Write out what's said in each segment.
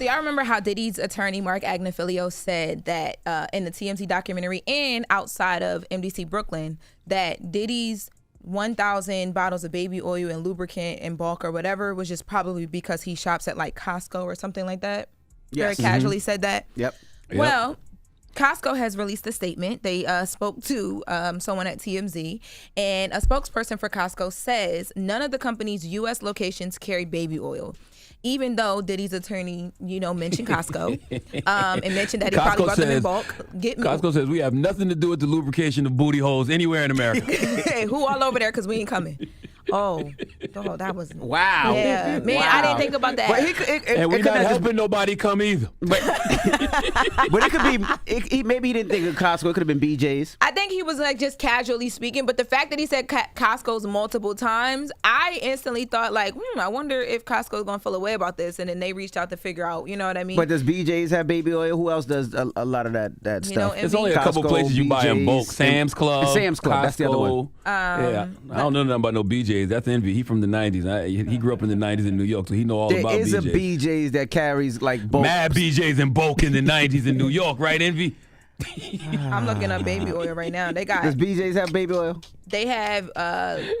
So y'all remember how Diddy's attorney, Mark Agnifilio, said that in the TMZ documentary and outside of MDC Brooklyn, that Diddy's 1,000 bottles of baby oil and lubricant in bulk or whatever was just probably because he shops at like Costco or something like that? Yes. Very casually said that? Yep. Well, Costco has released a statement. They spoke to someone at TMZ, and a spokesperson for Costco says none of the company's U.S. locations carry baby oil, even though Diddy's attorney, mentioned Costco and mentioned that he probably bought them in bulk. Costco says we have nothing to do with the lubrication of booty holes anywhere in America. Hey, who all over there? Because we ain't coming. Oh, that was wow. Yeah, man, wow. I didn't think about that. But and we're not helping nobody come either. But it could be. Maybe he didn't think of Costco. It could have been BJ's. I think he was like just casually speaking, but the fact that he said Costco's multiple times, I instantly thought like, I wonder if Costco's gonna feel a way about this, and then they reached out to figure out, you know what I mean? But does BJ's have baby oil? Who else does a lot of that stuff? There's only a couple places you buy in bulk. Sam's Club. Sam's Club. Costco. That's the other one. Yeah, I don't know nothing about no BJ's. That's Envy. He from the 90s. He grew up in the 90s in New York, so he know all about BJ's. There is a BJ's that carries like bulk. Mad BJ's in bulk in the 90s in New York, right, Envy? I'm looking up baby oil right now. They got. Does BJ's have baby oil? They have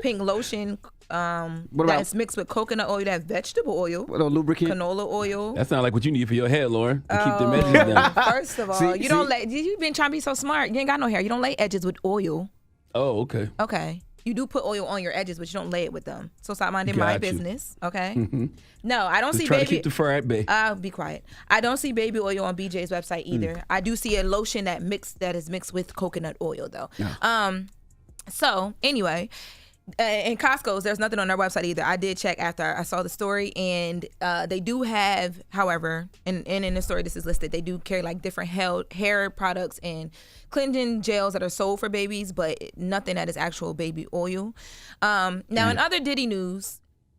pink lotion that's mixed with coconut oil. They have vegetable oil. What, lubricant? Canola oil. That sounds like what you need for your hair, Lauren. To keep the edges down. First of all, you've been trying to be so smart. You ain't got no hair. You don't lay edges with oil. Oh, okay. Okay. You do put oil on your edges, but you don't lay it with them. So stop minding my business, okay? Mm-hmm. No, I don't see try baby. To keep the fur at bay. Be quiet. I don't see baby oil on BJ's website either. I do see a lotion that is mixed with coconut oil though. Yeah. So anyway, in Costco's, there's nothing on their website either. I did check after I saw the story, and they do have, however, and in the story this is listed, they do carry like different hair products and cleansing gels that are sold for babies, but nothing that is actual baby oil. Now, in other Diddy news,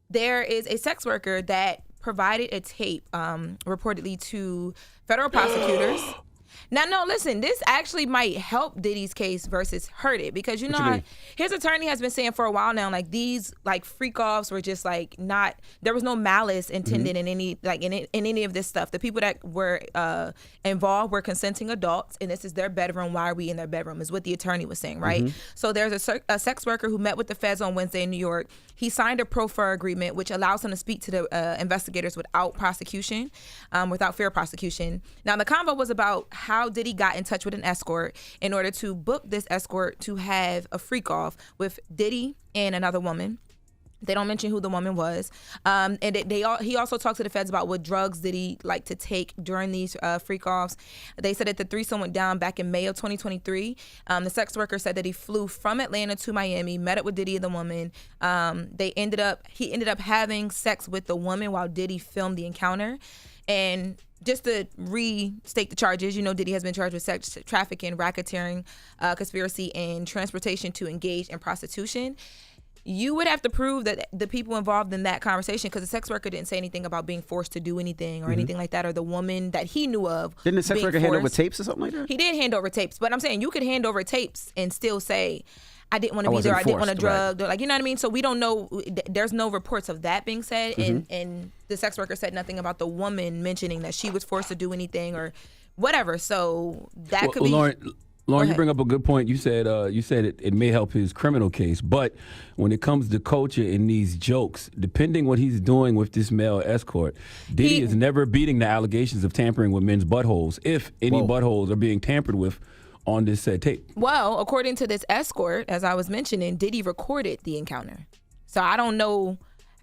there is a sex worker that provided a tape reportedly to federal prosecutors. Now, no, listen, this actually might help Diddy's case versus hurt it, because you know how his attorney has been saying for a while now, like these like freak offs were just like not, there was no malice intended in any like in any of this stuff. The people that were involved were consenting adults, and this is their bedroom. Why are we in their bedroom? Is what the attorney was saying, right? So there's a sex worker who met with the feds on Wednesday in New York. He signed a pro-fur agreement, which allows him to speak to the investigators without prosecution, without fear of prosecution. Now, the convo was about how Diddy got in touch with an escort in order to book this escort to have a freak off with Diddy and another woman. They don't mention who the woman was. And he also talked to the feds about what drugs did he like to take during these freak offs. They said that the threesome went down back in May of 2023. The sex worker said that he flew from Atlanta to Miami, met up with Diddy and the woman. He ended up having sex with the woman while Diddy filmed the encounter. And just to restate the charges, Diddy has been charged with sex trafficking, racketeering, conspiracy, and transportation to engage in prostitution. You would have to prove that the people involved in that conversation, because the sex worker didn't say anything about being forced to do anything or anything like that, or the woman that he knew of. Didn't the sex worker hand over tapes or something like that? He did hand over tapes, but I'm saying you could hand over tapes and still say, I didn't want to be there, I didn't want to drug, right. Like, you know what I mean? So we don't know, there's no reports of that being said, and the sex worker said nothing about the woman mentioning that she was forced to do anything or whatever, so that could be... Lauren, you bring up a good point. You said it may help his criminal case, but when it comes to culture and these jokes, depending what he's doing with this male escort, Diddy is never beating the allegations of tampering with men's buttholes, if any buttholes are being tampered with on this said tape. Well, according to this escort, as I was mentioning, Diddy recorded the encounter. So I don't know.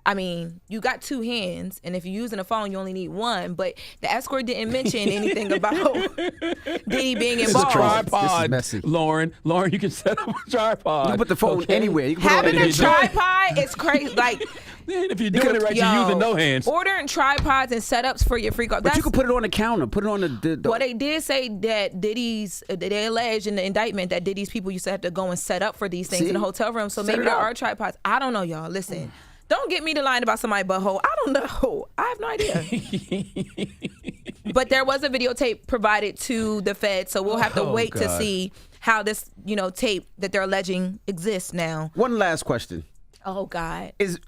I mean, you got two hands, and if you're using a phone, you only need one. But the escort didn't mention anything about Diddy being involved. It's a tripod, this is messy. Lauren, you can set up a tripod. You can put the phone anywhere. You can put Having it on a tripod is crazy. Like, man, if you're doing it right, you're using no hands. Ordering tripods and setups for your freak off. But you can put it on the counter. Put it on the Well, they did say that they alleged in the indictment that Diddy's people used to have to go and set up for these things in the hotel room. So maybe there are tripods. I don't know, y'all. Listen. Don't get me to lying about somebody's butthole. I don't know. I have no idea. But there was a videotape provided to the Fed, so we'll have to wait to see how this, tape that they're alleging exists now. One last question. Oh God. Is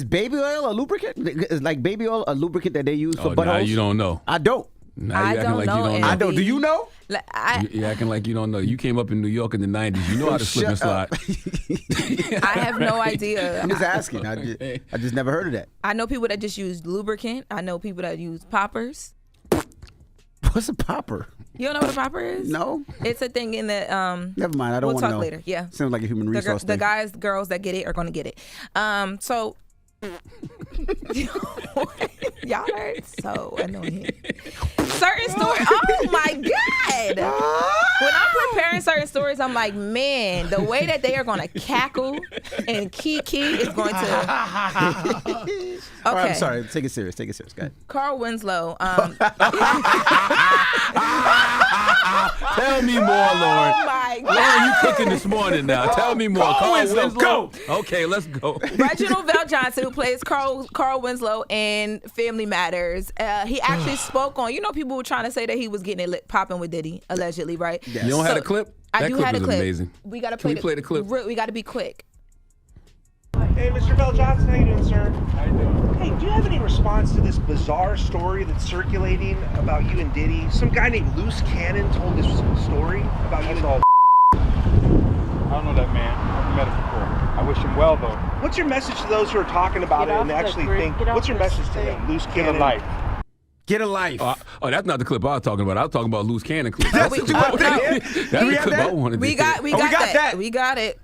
baby oil a lubricant? Is like baby oil a lubricant that they use for buttholes? Now you don't know. I don't. Now I you acting don't like know, you don't know. I don't. Do you know? You're acting like you don't know. You came up in New York in the 90s. You know how to slip and slide. I have no idea. I'm just asking. I just never heard of that. I know people that just use lubricant. I know people that use poppers. What's a popper? You don't know what a popper is? No. It's a thing in the Never mind. I don't we'll want to know. talk later. Yeah. Sounds like a human resource The thing. guys, girls that get it are gonna get it. So y'all are so annoying. Certain stories. Oh my God. When I'm preparing certain stories, I'm like, man, the way that they are gonna cackle and kiki is going to. Okay. All right, I'm sorry. Take it serious. Go ahead. Carl Winslow. Tell me more, Lauren. Oh my God. Lauren, you cooking this morning now. Tell me more. Carl Winslow, go. Okay, let's go. Reginald Johnson, who plays Carl Winslow in Family Matters, he actually spoke on. You know, people were trying to say that he was getting it popping with Diddy, allegedly, right? Yes. You don't have a clip? I That do clip have a is clip. amazing. We gotta Can we play the clip? We gotta be quick. Hey, Mr. Bell Johnson, how you doing, sir? How you doing? Hey, do you have any response to this bizarre story that's circulating about you and Diddy? Some guy named Loose Cannon told this story about you and all. I don't know that man. I've met him before. I wish him well, though. What's your message to those who are talking about it and actually think? What's your message to them? Loose Get Cannon. a life. Get a life. Oh, that's not the clip I was talking about. I was talking about loose cannon clip. That's That's what you want to hear? the We got clip I that? wanted to We hear. got that. We got it.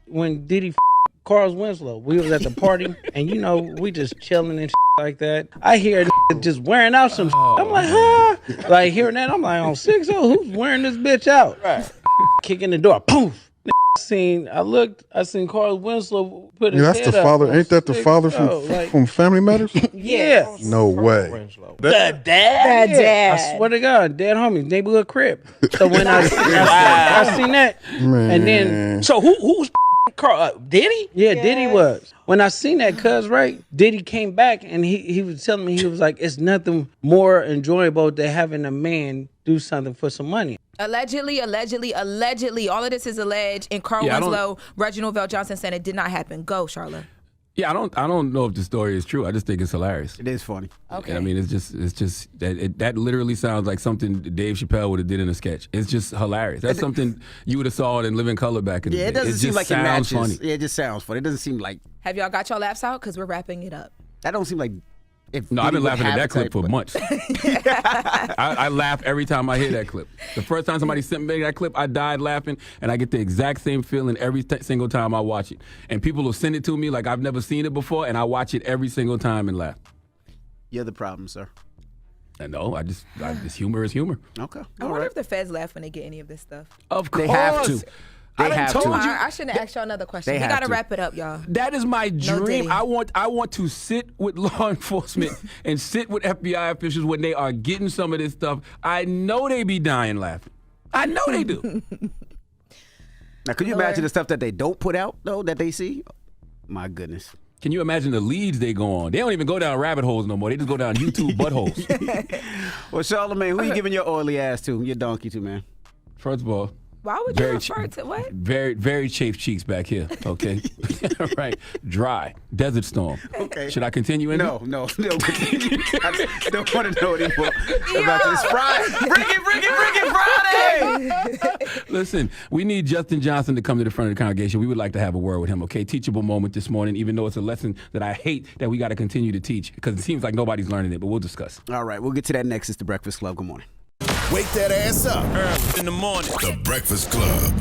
When Diddy Carl Winslow, we was at the party, and you know, we just chilling and like that. I hear just wearing out some I'm like, huh? Like hearing that, I'm like, on 6-0, who's wearing this bitch out? Right. Kicking the door, poof. I seen Carl Winslow put his That's head the up father. on Ain't that the 6-0, father like, from Family Matters? yeah. No way. The dad? The dad. I swear to God, dead homies, neighborhood crib. So when I seen that, Man. and then So who's Carl? Diddy? yeah, Diddy was. When I seen that, right, Diddy came back and he was telling me, he was like, it's nothing more enjoyable than having a man do something for some money. Allegedly. All of this is alleged. And Carl Winslow, Reginald Johnson said it did not happen. Go, Charlotte. Yeah, I don't know if the story is true. I just think it's hilarious. It is funny. Okay. I mean, it's just that literally sounds like something Dave Chappelle would have did in a sketch. It's just hilarious. That's something you would have saw in Living Color back in the day. Yeah, it doesn't seem like it sounds matches. funny. Yeah, it just sounds funny. It doesn't seem like Have y'all got your laughs out? Because we're wrapping it up. that. Don't seem like. If No, I've been Diddy would laughing at have that a clip type, for but- months. I laugh every time I hear that clip. The first time somebody sent me that clip, I died laughing, and I get the exact same feeling every single time I watch it. And people will send it to me like I've never seen it before, and I watch it every single time and laugh. You're the problem, sir. And no, this humor is humor. Okay. I wonder if the feds laugh when they get any of this stuff. Of course. They have to. They I done have told to. you. I shouldn't ask y'all another question. They We have got to to. wrap it up, y'all. That is my No dream. Diddy. I want to sit with law enforcement and sit with FBI officials when they are getting some of this stuff. I know they be dying laughing. I know they do. Now, could you imagine the stuff that they don't put out though that they see? My goodness. Can you imagine the leads they go on? They don't even go down rabbit holes no more. They just go down YouTube buttholes. Well, Charlamagne, who you giving your oily ass to? Your donkey to, man. First of all, Why would you very refer to what? very chafed cheeks back here. Okay, right, dry, desert storm. Okay. Should I continue in? No. Continue. I just don't want to know anymore about this Friday. Bring it, Friday! Listen, we need Justin Johnson to come to the front of the congregation. We would like to have a word with him, okay? Teachable moment this morning, even though it's a lesson that I hate that we got to continue to teach because it seems like nobody's learning it, but we'll discuss. All right, we'll get to that next. It's The Breakfast Club. Good morning. Wake that ass up. In the morning. The Breakfast Club.